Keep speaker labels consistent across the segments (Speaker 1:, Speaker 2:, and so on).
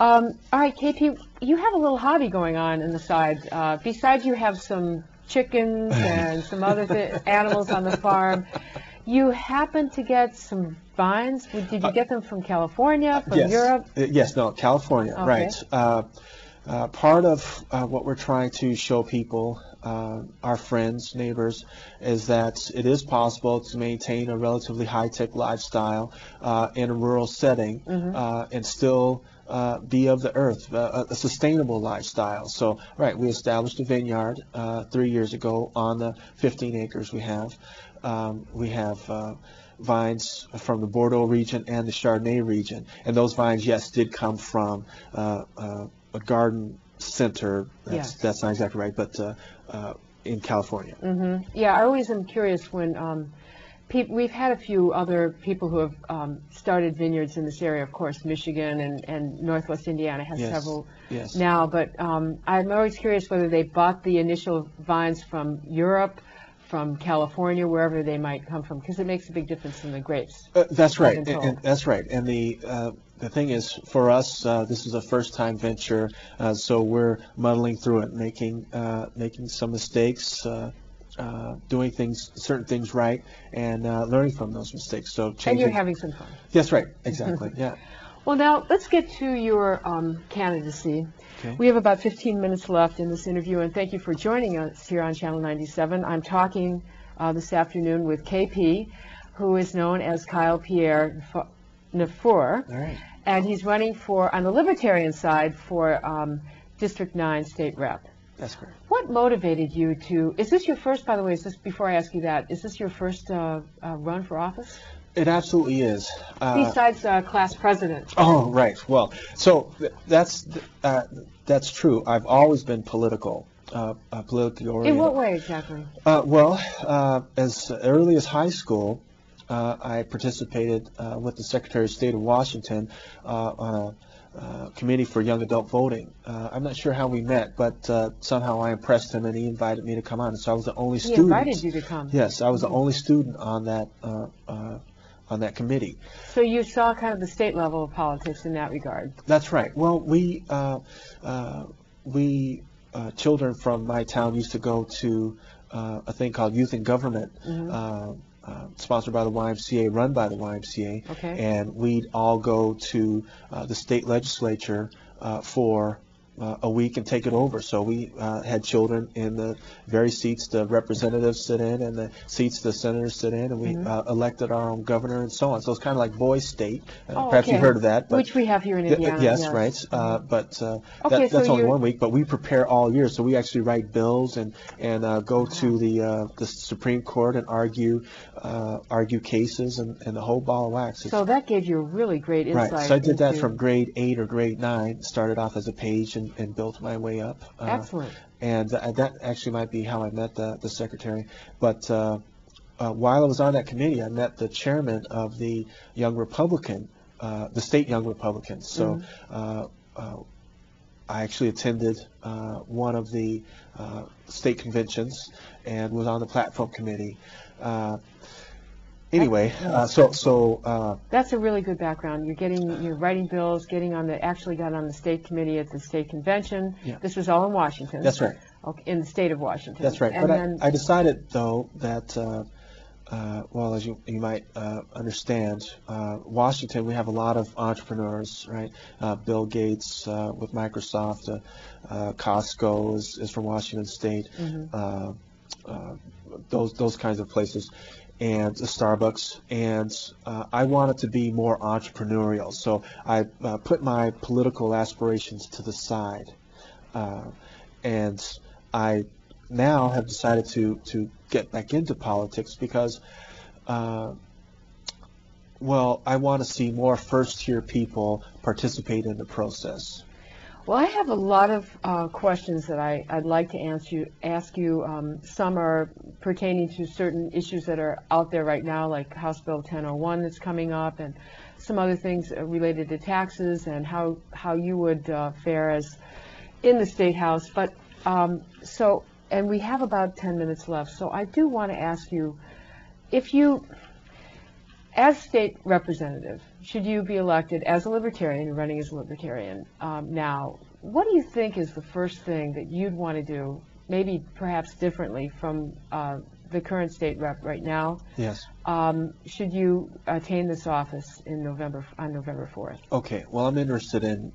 Speaker 1: All right, KP, you have a little hobby going on the side. Besides, you have some chickens and some other animals on the farm. You happen to get some vines. Did you get them from California, from Europe?
Speaker 2: Yes, no, California,
Speaker 1: okay.
Speaker 2: Right. Part of what we're trying to show people, our friends, neighbors, is that it is possible to maintain a relatively high-tech lifestyle in a rural setting and still be of the earth, a sustainable lifestyle. So, right, we established a vineyard 3 years ago on the 15 acres we have. We have vines from the Bordeaux region and the Chardonnay region, and those vines, yes, did come from a garden center. That's not exactly right, but in California.
Speaker 1: Yeah, I always am curious when we've had a few other people who have started vineyards in this area. Of course, Michigan and Northwest Indiana has several now, but I'm always curious whether they bought the initial vines from Europe, from California, wherever they might come from, because it makes a big difference in the grapes.
Speaker 2: That's right, and that's right. And the thing is, for us, this is a first-time venture, so we're muddling through it, making some mistakes, doing certain things right, and learning from those mistakes. So changing.
Speaker 1: And you're having some fun.
Speaker 2: That's right, exactly. Yeah.
Speaker 1: Well, now let's get to your candidacy.
Speaker 2: Okay.
Speaker 1: We have about 15 minutes left in this interview, and thank you for joining us here on Channel 97. I'm talking this afternoon with KP, who is known as Kyle Pierre Nfr,
Speaker 2: Right.
Speaker 1: and he's running on the Libertarian side for District 9 State Rep.
Speaker 2: That's correct.
Speaker 1: What motivated you to, is this your first, by the way, before I ask you that, is this your first run for office?
Speaker 2: It absolutely is.
Speaker 1: Besides class president.
Speaker 2: Oh, right. Well, so that's true. I've always been politically oriented.
Speaker 1: In what way exactly?
Speaker 2: As early as high school, I participated with the Secretary of State of Washington on a committee for young adult voting. I'm not sure how we met, but somehow I impressed him and he invited me to come on. So I was the only student.
Speaker 1: He invited you to come.
Speaker 2: Yes, I was the only student on that committee.
Speaker 1: So you saw kind of the state level of politics in that regard.
Speaker 2: That's right. Well, we children from my town used to go to a thing called Youth in Government, sponsored by the YMCA, run by the YMCA, and we'd all go to the state legislature for a week and take it over. So we had children in the very seats the representatives sit in and the seats the senators sit in, and we elected our own governor and so on. So it's kind of like boys state. Perhaps you've heard of that. But
Speaker 1: which we have here in Indiana.
Speaker 2: Yes, right. But that's only 1 week. But we prepare all year. So we actually write bills and go to the Supreme Court and argue cases and the whole ball of wax.
Speaker 1: So that gave you a really great insight.
Speaker 2: Right. So I did that from grade 8 or grade 9. Started off as a page and built my way up.
Speaker 1: Excellent.
Speaker 2: And that actually might be how I met the secretary. But while I was on that committee, I met the chairman of the Young Republican, the state Young Republicans. So I actually attended one of the state conventions and was on the platform committee. Anyway,
Speaker 1: that's a really good background. You're writing bills, actually got on the state committee at the state convention.
Speaker 2: Yeah.
Speaker 1: This was all in Washington.
Speaker 2: That's right.
Speaker 1: Okay, in the state of Washington.
Speaker 2: That's right.
Speaker 1: And
Speaker 2: but I decided though that, well, as you might understand, Washington, we have a lot of entrepreneurs, right? Bill Gates with Microsoft, Costco is from Washington State. Those kinds of places. And Starbucks, and I wanted to be more entrepreneurial, so I put my political aspirations to the side, and I now have decided to get back into politics because, well, I want to see more first-tier people participate in the process.
Speaker 1: Well, I have a lot of questions that I'd like to ask you. Some are pertaining to certain issues that are out there right now, like House Bill 1001 that's coming up, and some other things related to taxes and how you would fare as in the State House. But and we have about 10 minutes left, so I do want to ask you, if you, as state representative, should you be elected as a Libertarian, you're running as a Libertarian now, what do you think is the first thing that you'd want to do, maybe perhaps differently from the current state rep right now?
Speaker 2: Yes.
Speaker 1: Should you attain this office on November 4th?
Speaker 2: Okay. Well, I'm interested in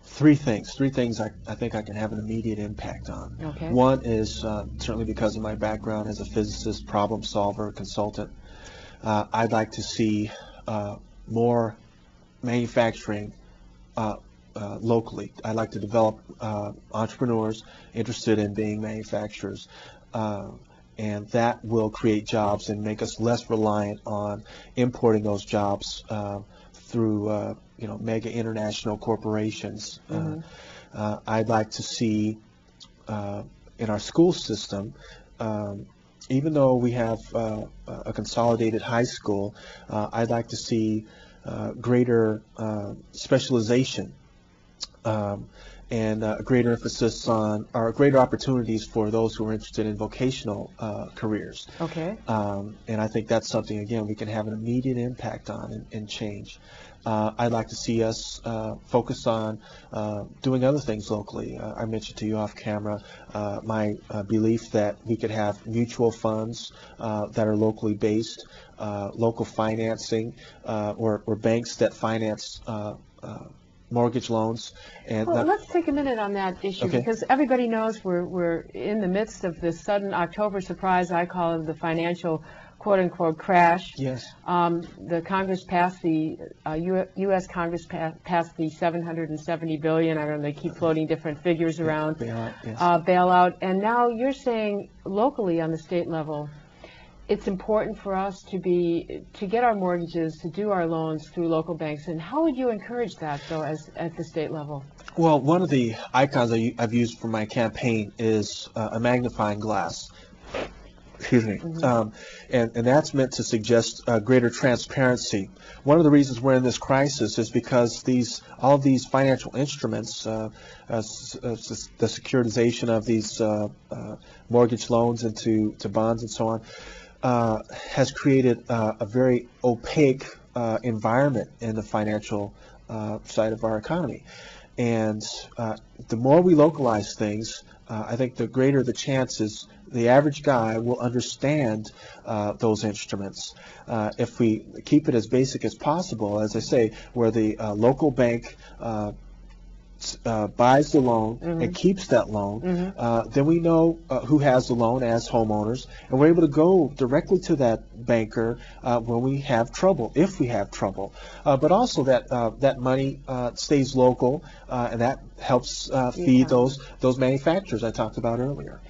Speaker 2: three things I think I can have an immediate impact on.
Speaker 1: Okay.
Speaker 2: One is certainly because of my background as a physicist, problem solver, consultant. I'd like to see more manufacturing locally. I'd like to develop entrepreneurs interested in being manufacturers, and that will create jobs and make us less reliant on importing those jobs through mega international corporations. I'd like to see in our school system, even though we have a consolidated high school, I'd like to see greater specialization and a greater emphasis on, or greater opportunities for those who are interested in vocational careers.
Speaker 1: Okay.
Speaker 2: And I think that's something, again, we can have an immediate impact on and change. I'd like to see us focus on doing other things locally. I mentioned to you off camera my belief that we could have mutual funds that are locally based, local financing, or banks that finance mortgage loans. And
Speaker 1: well, let's take a minute on that issue,
Speaker 2: okay,
Speaker 1: because everybody knows we're in the midst of this sudden October surprise. I call it the financial quote-unquote crash.
Speaker 2: Yes.
Speaker 1: The Congress passed the U.S. Congress passed the $770 billion. I don't know, they keep floating different figures around.
Speaker 2: Bailout, yes.
Speaker 1: Bailout, and now you're saying locally on the state level, it's important for us to get our mortgages, to do our loans through local banks. And how would you encourage that, though, at the state level?
Speaker 2: Well, one of the icons I've used for my campaign is a magnifying glass. Excuse me. And that's meant to suggest greater transparency. One of the reasons we're in this crisis is because all of these financial instruments, the securitization of these mortgage loans into bonds and so on, has created a very opaque environment in the financial side of our economy. And the more we localize things, I think the greater the chances the average guy will understand those instruments. If we keep it as basic as possible, as I say, where the local bank buys the loan and keeps that loan, then we know who has the loan as homeowners, and we're able to go directly to that banker when we have trouble, if we have trouble. But also that money stays local, and that helps feed those manufacturers I talked about earlier.